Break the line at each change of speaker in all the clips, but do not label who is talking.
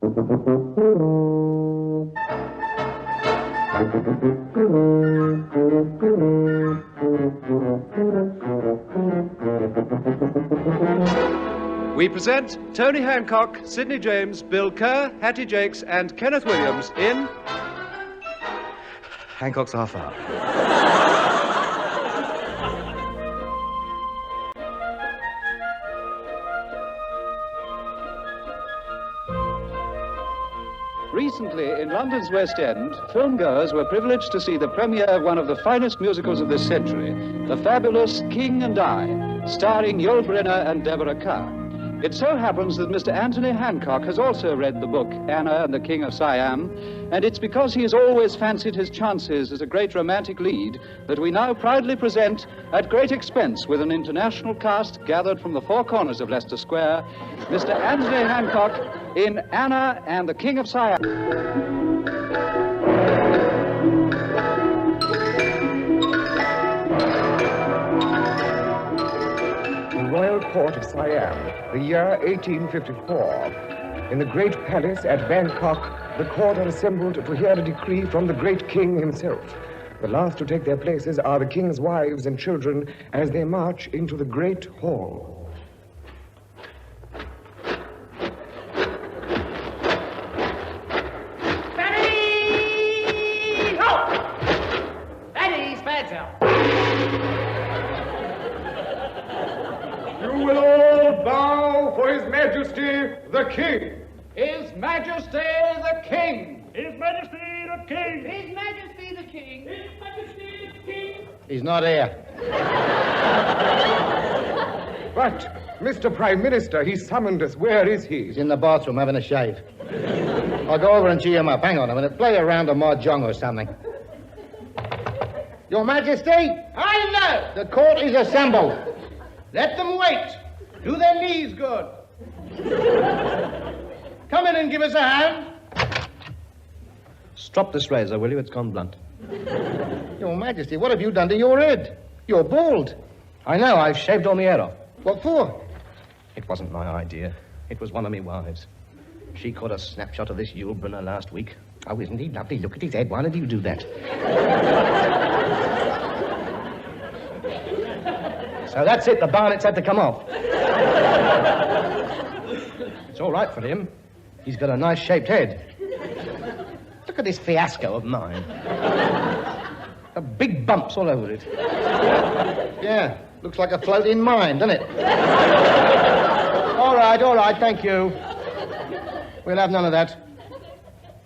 We present Tony Hancock, Sid James, Bill Kerr, Hattie Jacques, and Kenneth Williams in Hancock's Half Hour. Recently, in London's West End, filmgoers were privileged to see the premiere of one of the finest musicals of this century, the fabulous King and I, starring Yul Brynner and Deborah Kerr. It so happens that Mr. Anthony Hancock has also read the book Anna and the King of Siam, and it's because he has always fancied his chances as a great romantic lead that we now proudly present, at great expense with an international cast gathered from the four corners of Leicester Square, Mr. Anthony Hancock in Anna and the King of Siam.
Royal Court of Siam, the year 1854. In the great palace at Bangkok, the court are assembled to hear a decree from the great king himself. The last to take their places are the king's wives and children as they march into the great hall.
Betty! Ho! Betty's better.
You will all bow for His Majesty the King.
His Majesty the King.
His Majesty the King!
His Majesty the King.
His Majesty the King!
He's not here.
But, Mr. Prime Minister, he summoned us. Where is he?
He's in the bathroom having a shave. I'll go over and cheer him up. Hang on a minute. Play a round of mahjong or something. Your Majesty? I know. The court is assembled. Let them wait. Do their knees good. Come in and give us a hand.
Strop this razor, will you? It's gone blunt.
Your Majesty, what have you done to your head? You're bald.
I know, I've shaved all my hair off.
What for?
It wasn't my idea. It was one of me wives. She caught a snapshot of this Yul Brynner last week.
Oh, isn't he lovely? Look at his head. Why did you do that?
So that's it. The barnet's had to come off. It's all right for him. He's got a nice shaped head. Look at this fiasco of mine. The big bumps all over it.
Yeah, looks like a floating mine, doesn't it?
All right, thank you. We'll have none of that.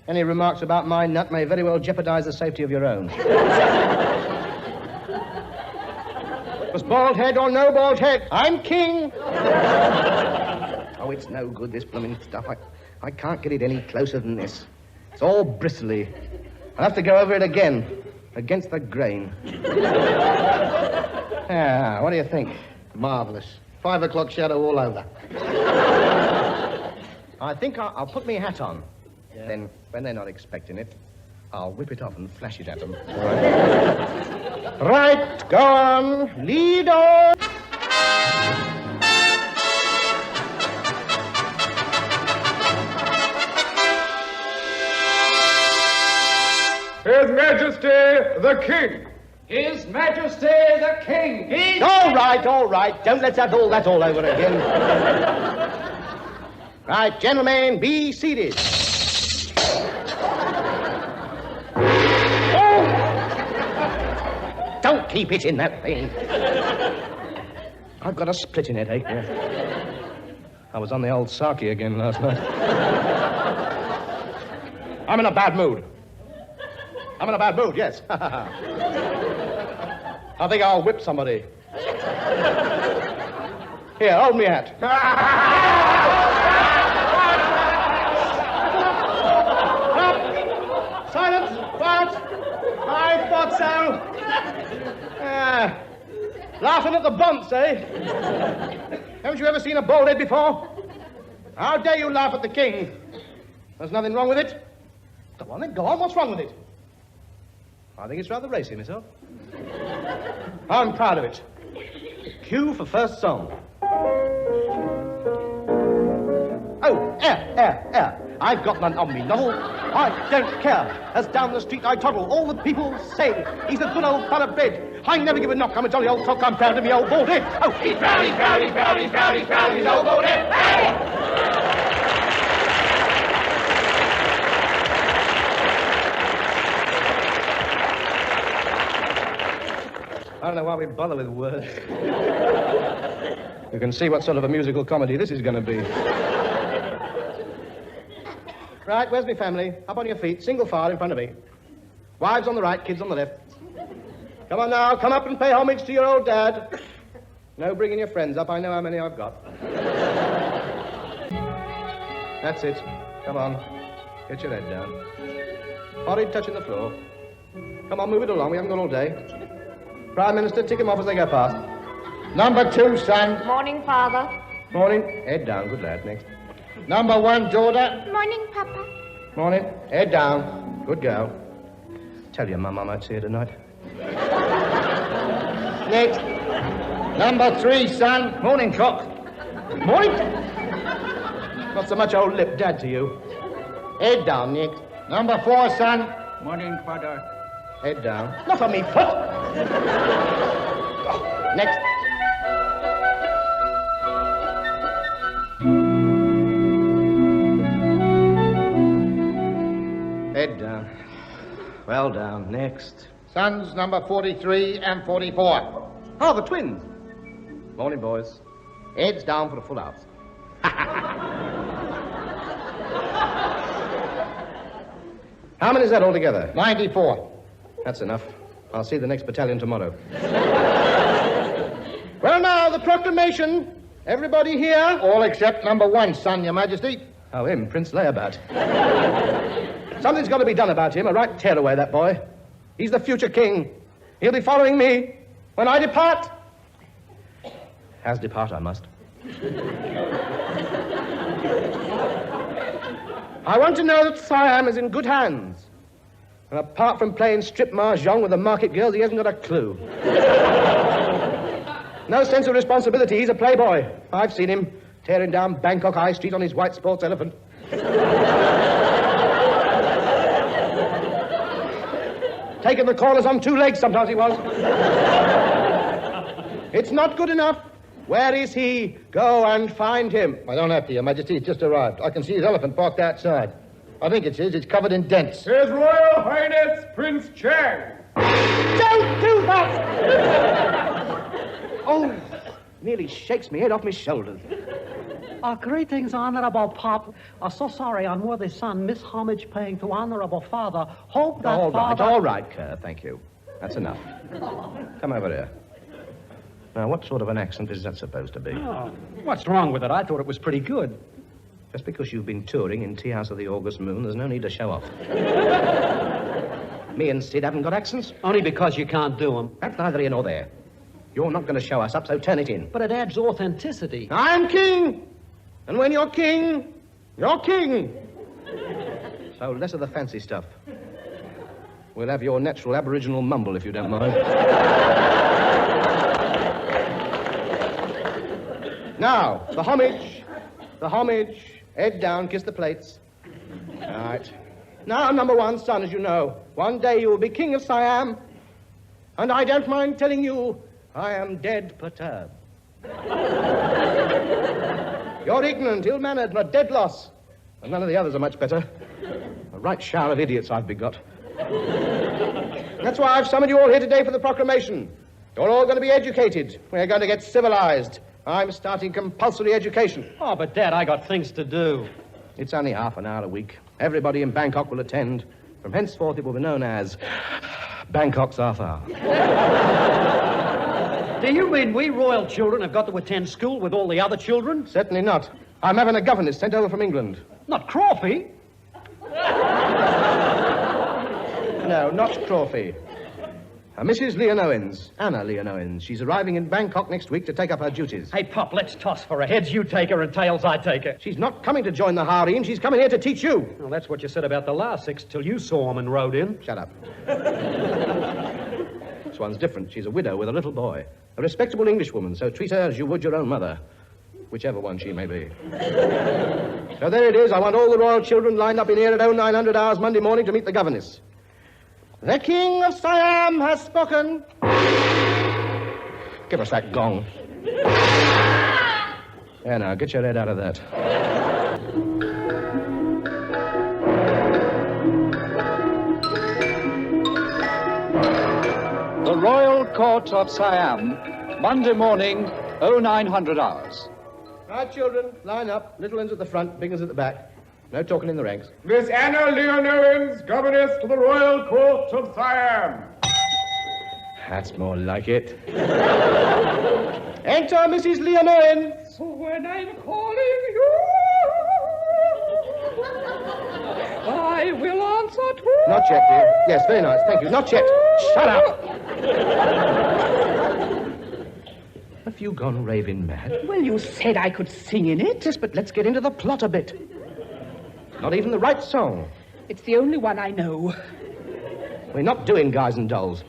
Any remarks about my nut may very well jeopardize the safety of your own. It was bald head or no bald head. I'm king. Oh, it's no good, this blooming stuff. I can't get it any closer than this. It's all bristly. I'll have to go over it again, against the grain. Yeah, what do you think?
Marvelous. 5 o'clock shadow all over.
I think I'll put my hat on.
Yeah.
Then, when they're not expecting it, I'll whip it off and flash it at them. Right, go on, lead on.
His Majesty the King.
His Majesty the King.
All right. Don't let's have all that all over again. Right, gentlemen, be seated. Oh! Don't keep it in that thing. I've got a splitting headache. I was on the old Saki again last night. I'm in a bad mood. Yes. I think I'll whip somebody. Here, hold me hat. Silence! Quiet! I thought so. Laughing at the bumps, eh? Haven't you ever seen a bald head before? How dare you laugh at the king? There's nothing wrong with it. Go on then, go on. What's wrong with it? I think it's rather racy, myself. I'm proud of it. Cue for first song. Oh, air.
I've got none on me, Novel. I don't care. As down the street I toddle, all the people say he's a good old fella bred. I never give a knock. I'm a jolly old cock. I'm proud of me old bald head. Oh, he's proud, he's proud, he's proud, he's proud, he's proud, he's old bald head. Hey! I don't know why we bother with words. You can see what sort of a musical comedy this is going to be. Right, where's my family? Up on your feet, single file in front of me. Wives on the right, kids on the left. Come on now, come up and pay homage to your old dad. No bringing your friends up, I know how many I've got. That's it. Come on, get your head down. Forehead touching the floor. Come on, move it along, we haven't got all day. Prime Minister, tick them off as they go past.
Number 2, son.
Morning, Father.
Morning. Head down. Good lad. Next.
Number 1, daughter.
Morning, Papa.
Morning. Head down. Good girl. Tell your mum I might see her tonight.
Next. Number 3, son.
Morning, cock. Morning. Not so much old lip, Dad, to you. Head down, Nick.
Number 4, son.
Morning, Father.
Head down. Not on me foot. Next. Head down. Well down. Next.
Sons number 43 and 44.
Oh, the twins. Morning, boys. Heads down for a full house. How many is that altogether?
94.
That's enough. I'll see the next battalion tomorrow. Well, now, the proclamation. Everybody here?
All except number 1, son, your majesty.
Oh, him, Prince Layabat. Something's got to be done about him. A right tear away, that boy. He's the future king. He'll be following me when I depart. As depart I must. I want to know that Siam is in good hands. And apart from playing strip mahjong with the market girls, he hasn't got a clue. No sense of responsibility. He's a playboy. I've seen him tearing down Bangkok High Street on his white sports elephant. Taking the corners on 2 legs, sometimes he was. It's not good enough. Where is he? Go and find him.
I don't have to, your majesty. He's just arrived. I can see his elephant parked outside. I think it's his. It's covered in dents.
His Royal Highness Prince Chang.
Don't do that! Oh, nearly shakes me head off my shoulders.
Greetings, Honorable Pop. So sorry, unworthy son, miss homage paying to Honorable Father. Hope that
All right, Kerr, thank you. That's enough. Come over here. Now, what sort of an accent is that supposed to be?
Oh, what's wrong with it? I thought it was pretty good.
Just because you've been touring in Tea House of the August Moon, there's no need to show off. Me and Sid haven't got accents.
Only because you can't do them.
That's neither here nor there. You're not going to show us up, so turn it in.
But it adds authenticity.
I'm king! And when you're king, you're king! So less of the fancy stuff. We'll have your natural Aboriginal mumble, if you don't mind. Now, the homage. The homage. Head down, kiss the plates. All right. Now, number 1, son, as you know, one day you will be King of Siam. And I don't mind telling you, I am dead perturbed. You're ignorant, ill-mannered, and a dead loss. And none of the others are much better. A right shower of idiots I've begot. That's why I've summoned you all here today for the proclamation. You're all going to be educated. We're going to get civilized. I'm starting compulsory education.
Oh, but Dad, I got things to do.
It's only half an hour a week. Everybody in Bangkok will attend. From henceforth, it will be known as Bangkok's half hour.
Do you mean we royal children have got to attend school with all the other children?
Certainly not. I'm having a governess sent over from England.
Not Crawfie.
No, not Crawfie. Mrs. Leonowens, Anna Leonowens. She's arriving in Bangkok next week to take up her duties.
Hey, Pop, let's toss for her. Heads you take her and tails I take her.
She's not coming to join the harem. She's coming here to teach you.
Well, that's what you said about the last 6 till you saw 'em and rode in.
Shut up. This one's different. She's a widow with a little boy. A respectable Englishwoman, so treat her as you would your own mother. whichever one she may be. So there it is. I want all the royal children lined up in here at 0900 hours Monday morning to meet the governess. The King of Siam has spoken. Give us that gong. There now, get your head out of that.
The Royal Court of Siam, Monday morning, 0900 hours.
Right, children, line up. Little ones at the front, big ones at the back. No talking in the ranks.
Miss Anna Leonowens, governess to the Royal Court of Siam.
That's more like it. Enter Mrs. Leonowens.
So when I'm calling you, I will answer to...
Not yet, dear. Yes, very nice, thank you. Not yet. Shut up. Have you gone raving mad?
Well, you said I could sing in it.
Yes, but let's get into the plot a bit. Not even the right song.
It's the only one I know.
We're not doing Guys and Dolls.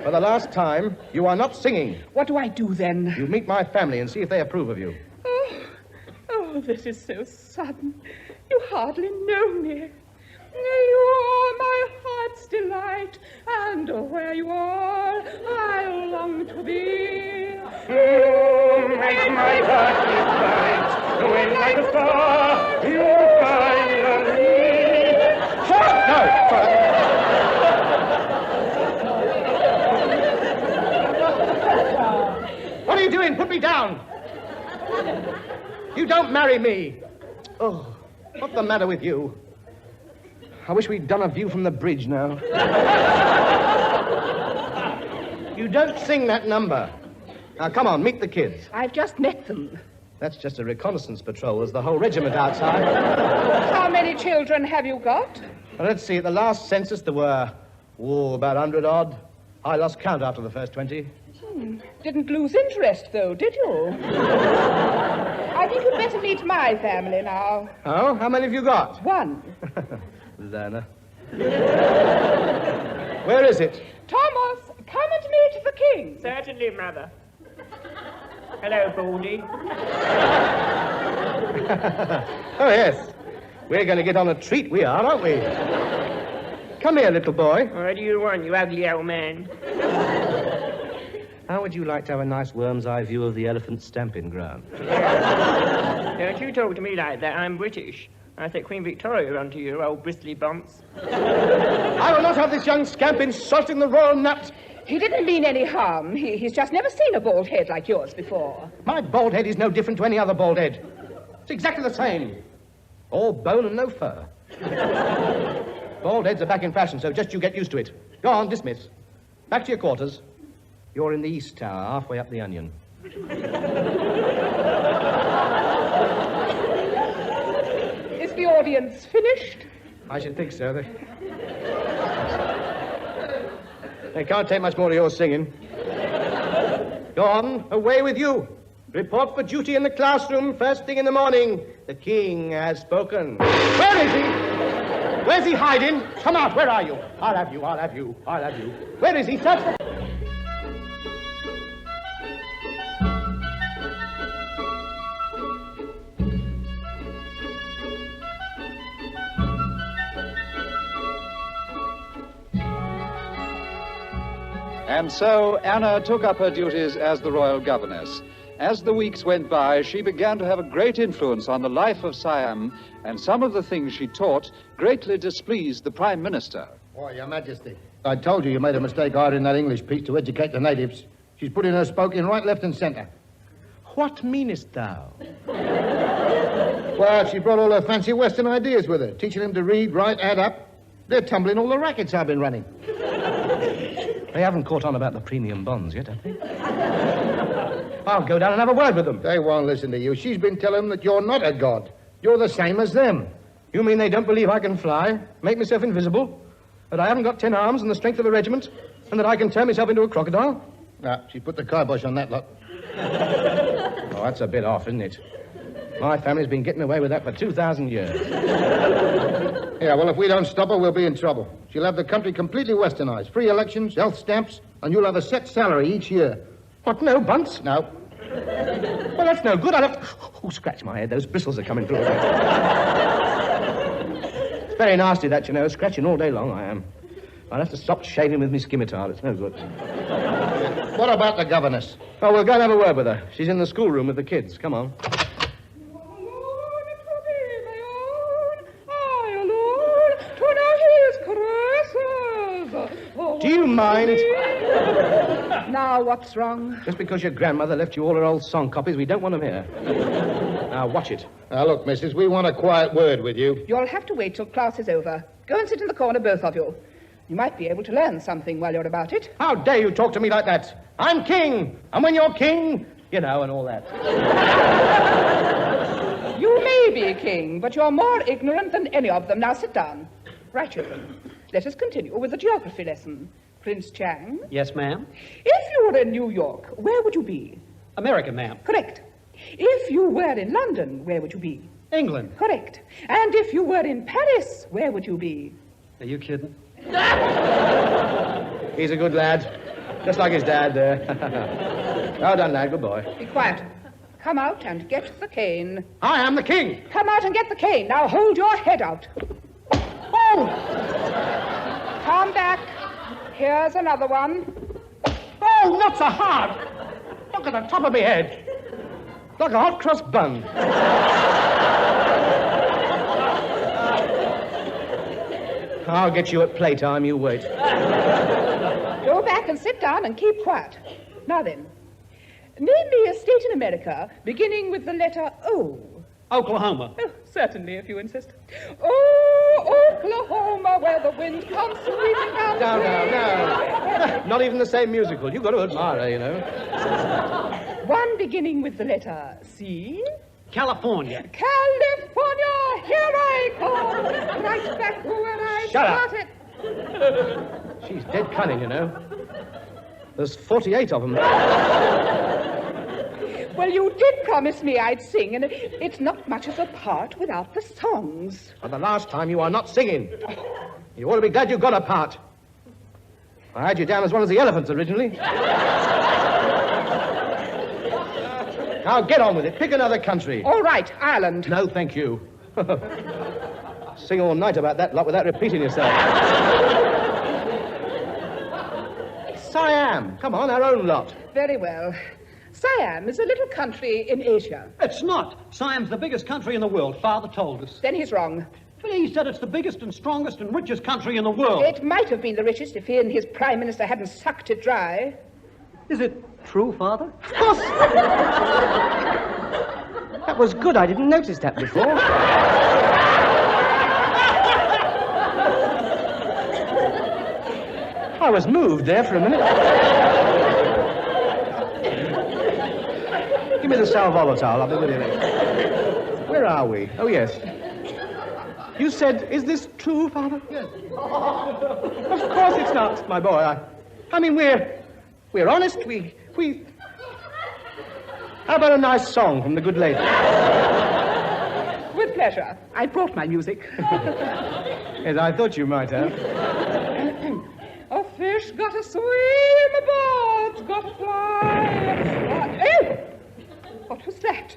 For the last time, you are not singing.
What do I do then?
You meet my family and see if they approve of you.
Oh, this is so sudden. You hardly know me. You are my heart's delight, and where you are, I long to be.
You make my darkness bright, when like a star, you shine on me.
Shut up! No! What are you doing? Put me down! You don't marry me! Oh, what's the matter with you? I wish we'd done a view from the bridge now. You don't sing that number. Now, come on, meet the kids.
I've just met them.
That's just a reconnaissance patrol. There's the whole regiment outside.
How many children have you got?
Well, let's see. At the last census, there were, about 100 odd. I lost count after the first 20.
Didn't lose interest, though, did you? I think you'd better meet my family now.
Oh? How many have you got?
One.
Lerner. Where is it?
Thomas, come and meet the king.
Certainly, Mother. Hello, Baldy.
Oh, yes. We're going to get on a treat, we are, aren't we? Come here, little boy.
What do you want, you ugly old man?
How would you like to have a nice worm's eye view of the elephant stamping ground?
Don't you talk to me like that. I'm British. I set Queen Victoria onto you, old bristly bumps.
I will not have this young scamp insulting the royal nut.
He didn't mean any harm. He's just never seen a bald head like yours before.
My bald head is no different to any other bald head. It's exactly the same. All bone and no fur. Bald heads are back in fashion, so just you get used to it. Go on, dismiss. Back to your quarters. You're in the East Tower, halfway up the onion.
Is the audience finished?
I should think so. They can't take much more of your singing. Go on, away with you. Report for duty in the classroom first thing in the morning. The king has spoken. Where is he? Where's he hiding? Come out, where are you? I'll have you, I'll have you, I'll have you. Where is he? Search for...
And so Anna took up her duties as the royal governess. As the weeks went by, she began to have a great influence on the life of Siam, and some of the things she taught greatly displeased the Prime Minister.
Oh, Your Majesty, I told you made a mistake hiring that English piece to educate the natives. She's putting her spoke in right, left, and centre.
What meanest thou?
Well, she brought all her fancy Western ideas with her, teaching them to read, write, add up. They're tumbling all the rackets I've been running.
They haven't caught on about the premium bonds yet, have they? I'll go down and have a word with them.
They won't listen to you. She's been telling them that you're not a god. You're the same as them.
You mean they don't believe I can fly, make myself invisible, that I haven't got 10 arms and the strength of a regiment, and that I can turn myself into a crocodile?
Nah, she put the kibosh on that lot.
Oh, that's a bit off, isn't it? My family's been getting away with that for 2,000 years.
Yeah, well, if we don't stop her, we'll be in trouble. She'll have the country completely westernized. Free elections, health stamps, and you'll have a set salary each year.
What, no bunts?
No.
Well, that's no good. I'll have to... Oh, scratch my head. Those bristles are coming through again. It's very nasty, that, you know. Scratching all day long, I am. I'll have to stop shaving with my scimitar. It's no good.
What about the governess?
Oh, we'll go and have a word with her. She's in the schoolroom with the kids. Come on. Do you mind?
Now, what's wrong?
Just because your grandmother left you all her old song copies, we don't want them here. Now, watch it.
Now, look, missus, we want a quiet word with you.
You'll have to wait till class is over. Go and sit in the corner, both of you. You might be able to learn something while you're about it.
How dare you talk to me like that? I'm king, and when you're king, you know, and all that.
You may be king, but you're more ignorant than any of them. Now, sit down. Right, children. Let us continue with the geography lesson. Prince Chang,
Yes, ma'am.
if you were in New York, where would you be?
America, ma'am.
Correct. If you were in London, where would you be?
England.
Correct. And if you were in Paris, where would you be?
Are you kidding?
He's a good lad. Just like his dad there. Well done, lad. Good boy.
Be quiet. Come out and get the cane.
I am the king.
Come out and get the cane. Now hold your head out. Oh! Come back. Here's another one.
Oh, not so hard. Look at the top of my head. Like a hot cross bun. I'll get you at playtime, you wait.
Go back and sit down and keep quiet. Now then, name me a state in America beginning with the letter O.
Oklahoma.
Oh, certainly, if you insist. Oh, Oklahoma, where the wind comes sweeping down the
No. Not even the same musical. You've got to admire her, you know.
One beginning with the letter C.
California.
California, here I come. Right back to where I
Shut up.
started.
She's dead cunning, you know. There's 48 of them.
Well, you did promise me I'd sing, and it's not much of a part without the songs.
For the last time, you are not singing. You ought to be glad you got a part. I had you down as one of the elephants originally. Now, get on with it. Pick another country.
All right, Ireland.
No, thank you. Sing all night about that lot without repeating yourself. Siam. Come on, our own lot.
Very well. Siam is a little country in Asia.
It's not. Siam's the biggest country in the world. Father told us.
Then he's wrong.
But he said it's the biggest and strongest and richest country in the world.
It might have been the richest if he and his prime minister hadn't sucked it dry.
Is it true, Father?
Of course. That was good. I didn't notice that before. I was moved there for a minute. Give me the sal volatile. I'll be with you later. Where are we? Oh, yes. You said, is this true, Father? Yes. Of course it's not, my boy. I mean, we're honest. We... How about a nice song from the good lady?
With pleasure. I brought my music.
Yes, I thought you might have.
A fish got to swim, a bird's got to fly. Oh! What was that?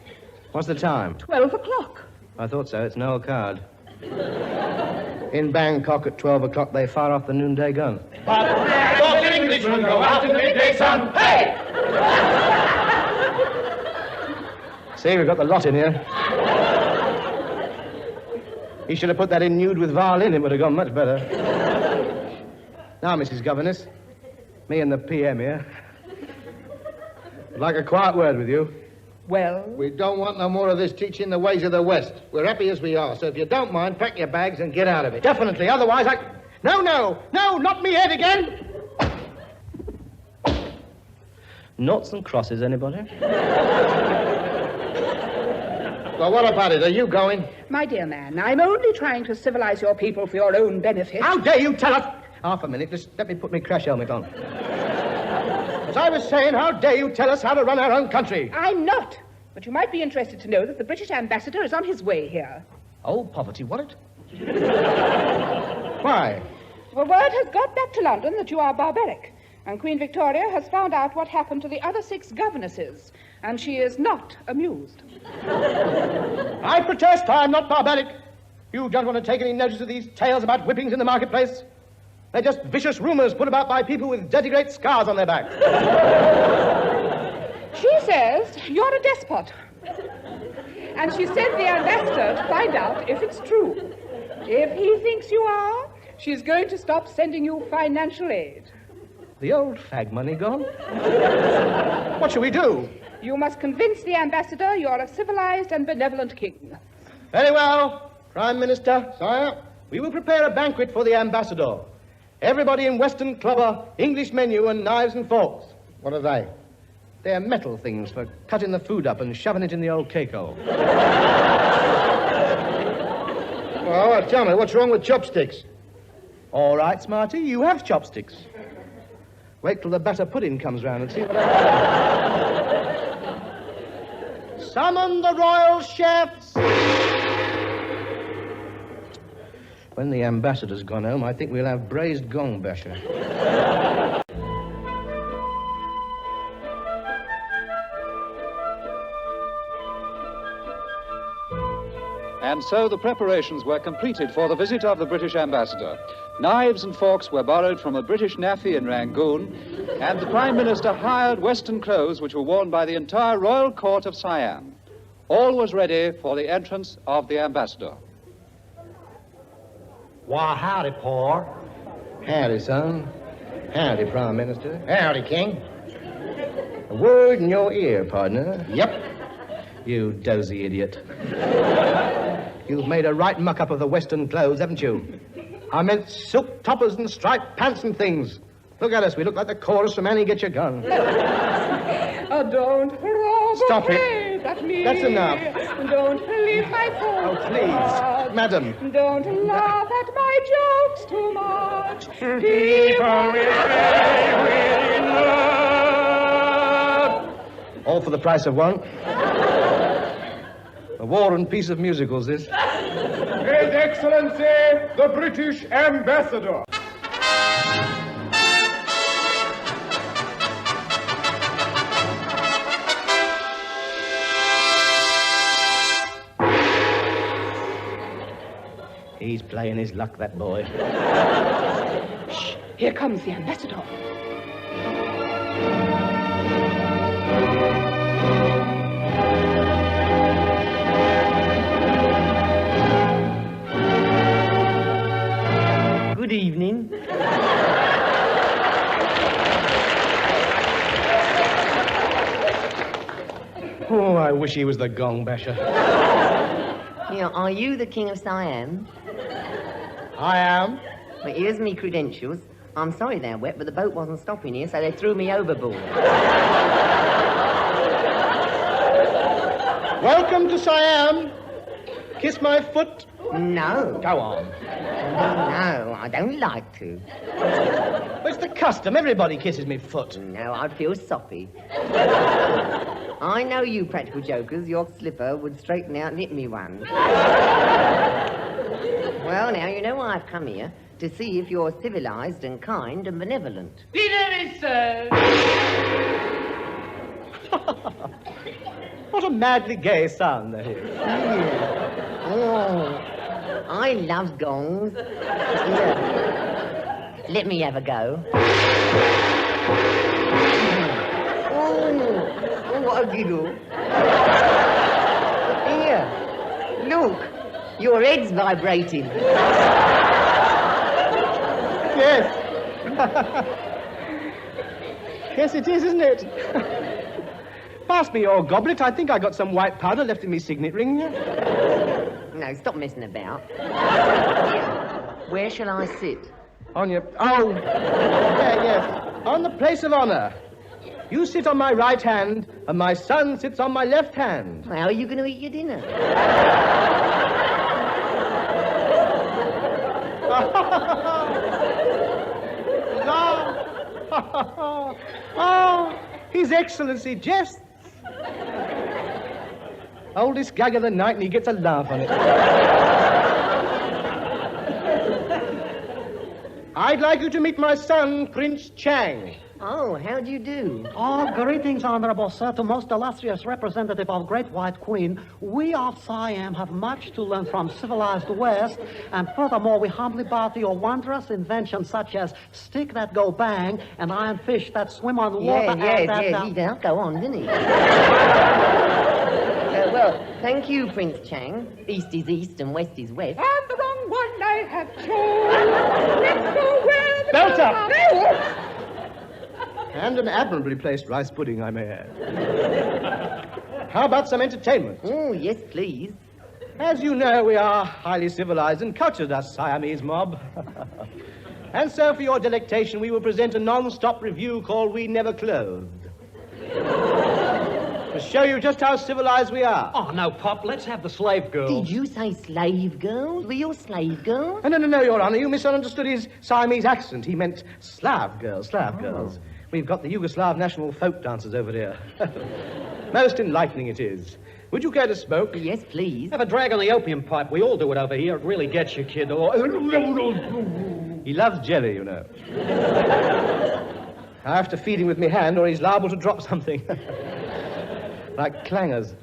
What's the time?
12 o'clock.
I thought so. It's no card. In Bangkok at 12 o'clock, they fire off the noonday gun.
But those Englishmen go out in the midday sun. Hey!
See, we've got the lot in here. He should have put that in nude with violin. It would have gone much better. Now, Mrs. Governess, me and the PM here. I'd like a quiet word with you.
Well?
We don't want no more of this teaching the ways of the West. We're happy as we are, so if you don't mind, pack your bags and get out of it.
Definitely, otherwise I... No, not me head again! Noughts and crosses, anybody?
Well, what about it? Are you going?
My dear man, I'm only trying to civilize your people for your own benefit.
How dare you tell us... Half a minute, just let me put my crash helmet on. As I was saying, how dare you tell us how to run our own country?
I'm not. But you might be interested to know that the British ambassador is on his way here.
Oh, poverty, what? Why?
The word has got back to London that you are barbaric, and Queen Victoria has found out what happened to the other 6 governesses. and she is not amused.
I protest, I am not barbaric. You don't want to take any notice of these tales about whippings in the marketplace. They're just vicious rumors put about by people with dirty great scars on their backs.
She says you're a despot. And she sent the ambassador to find out if it's true. If he thinks you are, she's going to stop sending you financial aid.
The old fag money gone? What shall we do?
You must convince the ambassador you're a civilized and benevolent king.
Very well, Prime Minister. Sire, we will prepare a banquet for the ambassador. Everybody in Western Clubber, English menu and knives and forks.
What are they?
They're metal things for cutting the food up and shoving it in the old cake hole.
Well, tell me, what's wrong with chopsticks?
All right, Smarty, you have chopsticks. Wait till the batter pudding comes round and see what happens. Summon the royal chefs! When the ambassador's gone home, I think we'll have braised gong basher.
And so the preparations were completed for the visit of the British ambassador. Knives and forks were borrowed from a British naffy in Rangoon, and the Prime Minister hired Western clothes which were worn by the entire royal court of Siam. All was ready for the entrance of the ambassador.
Why, howdy, Pa.
Howdy, son. Howdy, Prime Minister.
Howdy, King.
A word in your ear, partner.
Yep.
You dozy idiot. You've made a right muck-up of the Western clothes, haven't you? I meant silk toppers and striped pants and things. Look at us. We look like the chorus from Annie Get Your Gun.
Don't provoke
Stop it.
at me.
That's enough.
Don't leave my phone.
Oh, please. Madam.
Don't laugh at my jokes too much.
People will say we're in love.
All for the price of one. A war and peace of musicals, this.
His Excellency, the British Ambassador.
He's playing his luck, that boy.
Shh, here comes the ambassador.
Good evening.
Oh, I wish he was the gong basher.
Now, are you the King of Siam?
I am.
Well, here's me credentials. I'm sorry they're wet, but the boat wasn't stopping here, so they threw me overboard.
Welcome to Siam. Kiss my foot.
No.
Go on.
No, I don't like to.
Well, it's the custom. Everybody kisses me foot.
No, I'd feel soppy. I know you practical jokers. Your slipper would straighten out and hit me one. Well, now, you know why I've come here. To see if you're civilized and kind and benevolent.
Dinner is served.
What a madly gay sound there is.
Oh, I love gongs. Here. Let me have a go. Oh, what a giggle. Here, look, your head's vibrating.
Yes. Yes, it is, isn't it? Pass me your goblet. I think I got some white powder left in me signet ring.
No, stop messing about. Here, where shall I sit?
On your... Oh! Yeah, yes. On the place of honor. You sit on my right hand, and my son sits on my left hand.
How are you going to eat your dinner?
Oh, His Excellency jests. Oldest gag of the night, and he gets a laugh on it. I'd like you to meet my son, Prince Chang.
Oh, how do you do?
Oh, greetings, Honorable Sir, to most illustrious representative of Great White Queen. We of Siam have much to learn from civilized West, and furthermore, we humbly bow to your wondrous inventions such as stick that go bang and iron fish that swim on water.
He did go on, didn't he? Well, thank you, Prince Chang. East is east and west is west.
And the wrong one I have chose. Let's go where the
Belt up!
up.
And an admirably placed rice pudding, I may add. How about some entertainment?
Oh, yes, please.
As you know, we are highly civilized and cultured, us Siamese mob. And so, for your delectation, we will present a non-stop review called We Never Clothed. To show you just how civilized we are.
Oh, no, Pop, let's have the slave girls.
Did you say slave girls? Were you slave girls?
No, Your Honor, you misunderstood his Siamese accent. He meant Slav girls. We've got the Yugoslav national folk dancers over here. Most enlightening it is. Would you care to smoke?
Yes, please.
Have a drag on the opium pipe. We all do it over here. It really gets you, kid.
He loves jelly, you know. I have to feed him with my hand or he's liable to drop something. Like clangers.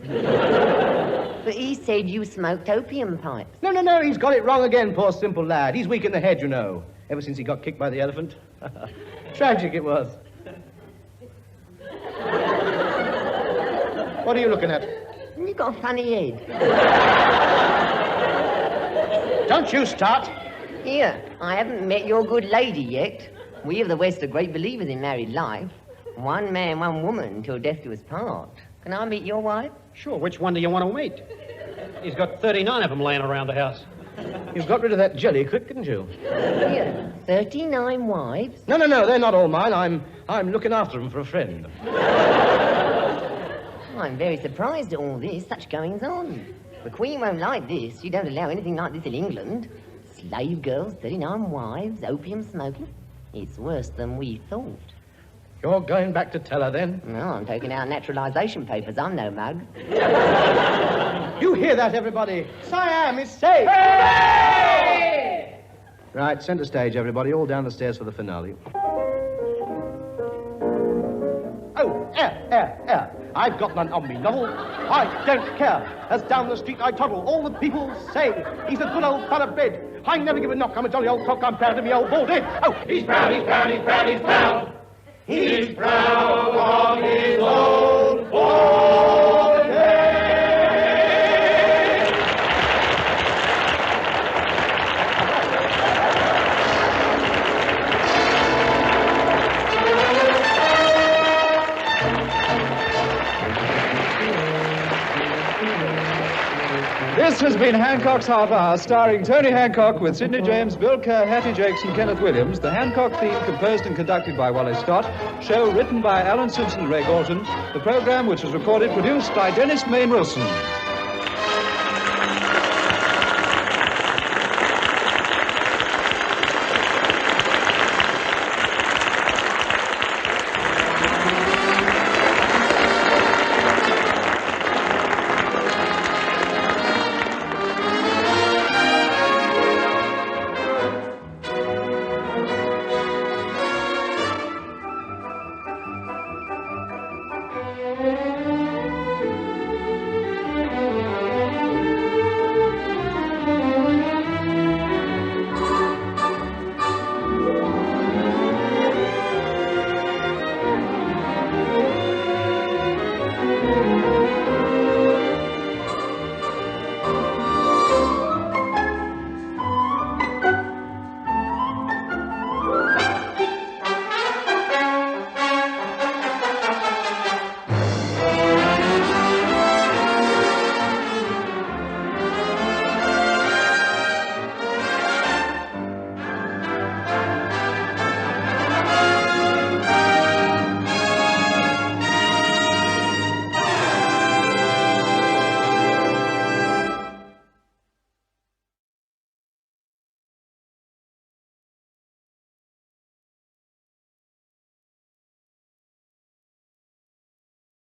But he said you smoked opium pipes.
No, he's got it wrong again, poor simple lad. He's weak in the head, you know, ever since he got kicked by the elephant. Tragic it was. What are you looking at?
You've got a funny head.
Don't you start.
Here, I haven't met your good lady yet. We of the West are great believers in married life. One man, one woman, till death do us part. Can I meet your wife?
Sure, which one do you want to meet? He's got 39 of them laying around the house.
You got rid of that jelly quick, didn't you?
Here, 39 wives?
No, they're not all mine. I'm looking after them for a friend.
I'm very surprised at all this, such goings on. The Queen won't like this. You don't allow anything like this in England. Slave girls, 39 wives, opium smoking. It's worse than we thought.
You're going back to tell her, then?
No, I'm taking out naturalisation papers. I'm no mug.
You hear that, everybody? Siam is safe!
Hey!
Right, centre stage, everybody. All down the stairs for the finale. Oh, air. I've got none on me, novel. I don't care. As down the street I toddle, all the people say he's a good old thoroughbred. I never give a knock. I'm a jolly old cock. I'm proud to be old bald head. Oh, he's proud. He's proud of his old bald head.
This has been Hancock's Half Hour, starring Tony Hancock with Sid James, Bill Kerr, Hattie Jacques and Kenneth Williams. The Hancock theme composed and conducted by Wally Scott. Show written by Alan Simpson Ray Galton. The programme, which was recorded, produced by Dennis Main Wilson.